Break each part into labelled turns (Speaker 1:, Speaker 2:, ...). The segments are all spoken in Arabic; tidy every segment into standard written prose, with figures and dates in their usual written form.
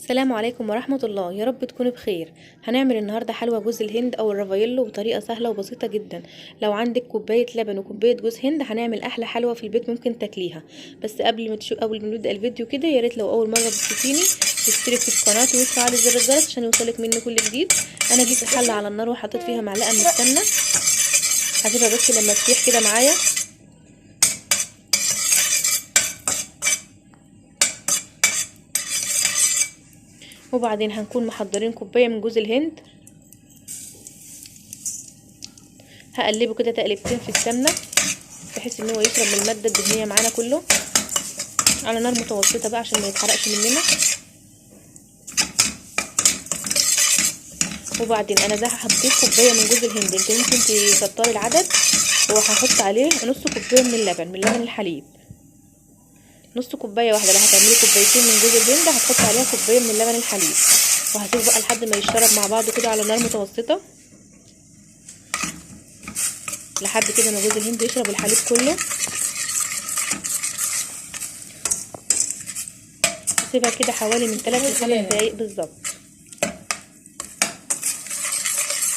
Speaker 1: السلام عليكم ورحمة الله. يا رب تكونوا بخير. هنعمل النهاردة حلوى جوز الهند او الرافايلو بطريقة سهلة وبسيطة جدا. لو عندك كوباية لبن وكوباية جوز هند هنعمل احلى حلوى في البيت ممكن تاكليها. بس قبل ما نبدأ الفيديو كده، يا ريت لو اول مرة بتشوفيني تشترك في القناة وتفعلي زر الجرس عشان يوصلك مني كل جديد. انا جبت حلة على النار وحطيت فيها معلقة من السمنة، هسيبها بس لما تسيح كده معايا. وبعدين هنكون محضرين كوبايه من جوز الهند، هقلبه كده تقلبتين في السمنه بحيث ان هو يشرب من الماده الدهنيه معانا كله، على نار متوسطه بقى عشان ما يتحرقش مننا. وبعدين انا زي حطيت كوبايه من جوز الهند، انت ممكن تكتري العدد، وهحط عليه نص كوبايه من لبن الحليب. نص كوبايه واحده، لو هتعملي كوبايتين من جوز الهند هتحط عليها كوبايه من اللبن الحليب، وهسيبه بقى لحد ما يشرب مع بعضه كده على نار متوسطه، لحد كده ما جوز الهند يشرب الحليب كله. هسيبها كده حوالي من 3 ل 5 دقايق بالظبط.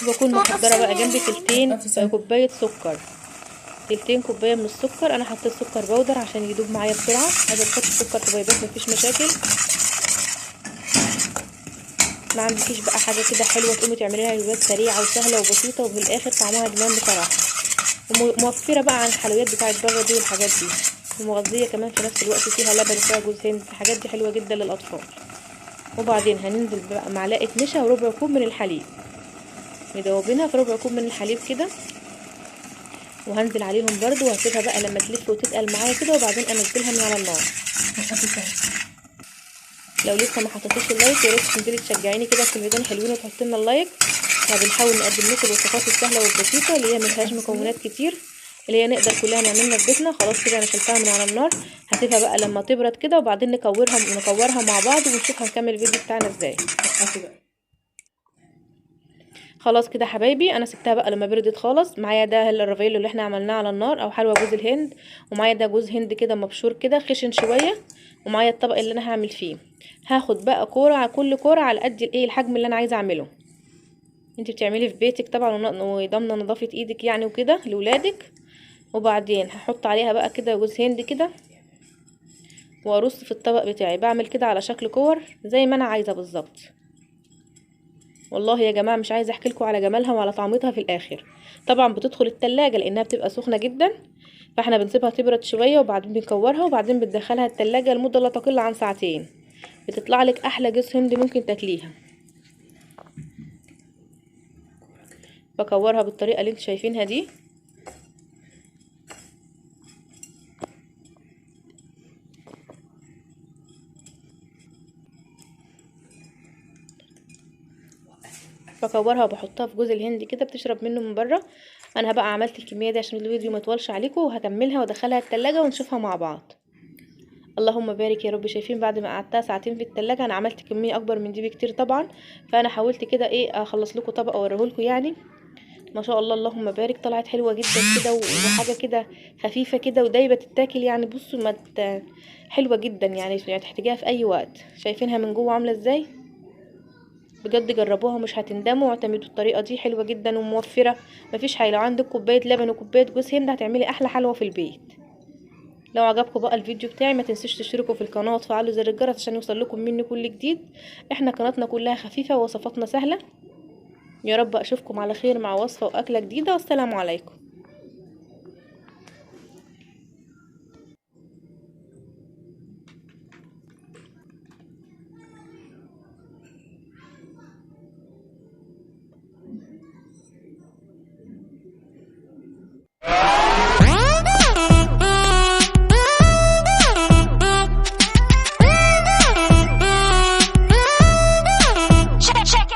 Speaker 1: وبكون محضره بقى جنبي كوبايه سكر، تلتين كوبايه من السكر. انا حطيت سكر بودر عشان يدوب معايا بسرعه، عايزه تحطي سكر حبيبات مفيش مشاكل. ما عندكيش بقى حاجه كده حلوه تقومي تعمليها حلويات سريعه وسهله وبسيطه وفي الاخر طعمها جنان بصراحه، وموفره بقى عن الحلويات بتاعه بره دي والحاجات دي، ومغذيه كمان في نفس الوقت، فيها لبن وفيها جوز هند، الحاجات دي حلوه جدا للاطفال. وبعدين هننزل بقى معلقه نشا وربع كوب من الحليب، مدوبينها في ربع كوب من الحليب كده، وهنزل عليهم برضو وهسيبها بقى لما تلف وتتقل معايا كده، وبعدين انزلها من على النار. لو لسه ما حطيتيش اللايك يا ريت تنزلي تشجعيني كده في الفيديو حلوين وتحطي لنا اللايك. بنحاول نقدم لكم الوصفات السهله والبسيطه اللي هي ملهاش مكونات كتير، اللي هي نقدر كلها نعملها في بيتنا. خلاص كده انا شلتها من على النار، هسيبها بقى لما تبرد كده، وبعدين نكورها مع بعض ونشوف هنكمل الفيديو بتاعنا ازاي. خلاص كده حبايبي، انا سبتها بقى لما بردت خالص. معايا ده الرافايلو اللي احنا عملناه على النار او حلوى جوز الهند، ومعايا ده جوز هند كده مبشور كده خشن شويه، ومعايا الطبق اللي انا هعمل فيه. هاخد بقى كوره، على كل كوره على قد الحجم اللي انا عايزه اعمله. انت بتعملي في بيتك طبعا وضامنه نظافه ايدك يعني وكده لاولادك. وبعدين هحط عليها بقى كده جوز هند كده، وارص في الطبق بتاعي. بعمل كده على شكل كور زي ما انا عايزه بالظبط. والله يا جماعه مش عايزه احكي لكم على جمالها وعلى طعمتها في الاخر. طبعا بتدخل التلاجة لانها بتبقى سخنه جدا، فاحنا بنسيبها تبرد شويه وبعدين بنكورها، وبعدين بندخلها التلاجة لمده لا تقل عن ساعتين. بتطلع لك احلى جوز هند ممكن تاكليها. بكورها بالطريقه اللي انتوا شايفينها دي. بكورها وبحطها في جوز الهند كده بتشرب منه من بره. انا بقى عملت الكميه دي عشان الفيديو ما يطولش عليكم، وهكملها وادخلها التلاجة ونشوفها مع بعض. اللهم بارك يا رب. شايفين بعد ما قعدتها ساعتين في التلاجة انا عملت كميه اكبر من دي بكتير طبعا، فانا حاولت كده اخلص لكم طبق اوريهولكم يعني. ما شاء الله اللهم بارك، طلعت حلوه جدا كده وحاجه كده خفيفه كده ودايبه تتاكل يعني. بصوا حلوه جدا يعني تحتاجيها في اي وقت. شايفينها من جوه عامله ازاي؟ بجد جربوها ومش هتندموا، واعتمدوا الطريقه دي حلوه جدا وموفره. مفيش حاجه، لو عندك كوبايه لبن وكوبايه جوز هند هتعملي احلى حلوه في البيت. لو عجبكم بقى الفيديو بتاعي ما تنسوش تشتركوا في القناه وتفعلوا زر الجرس عشان يوصل لكم مني كل جديد. احنا قناتنا كلها خفيفه ووصفاتنا سهله. يا رب اشوفكم على خير مع وصفه واكله جديده، والسلام عليكم.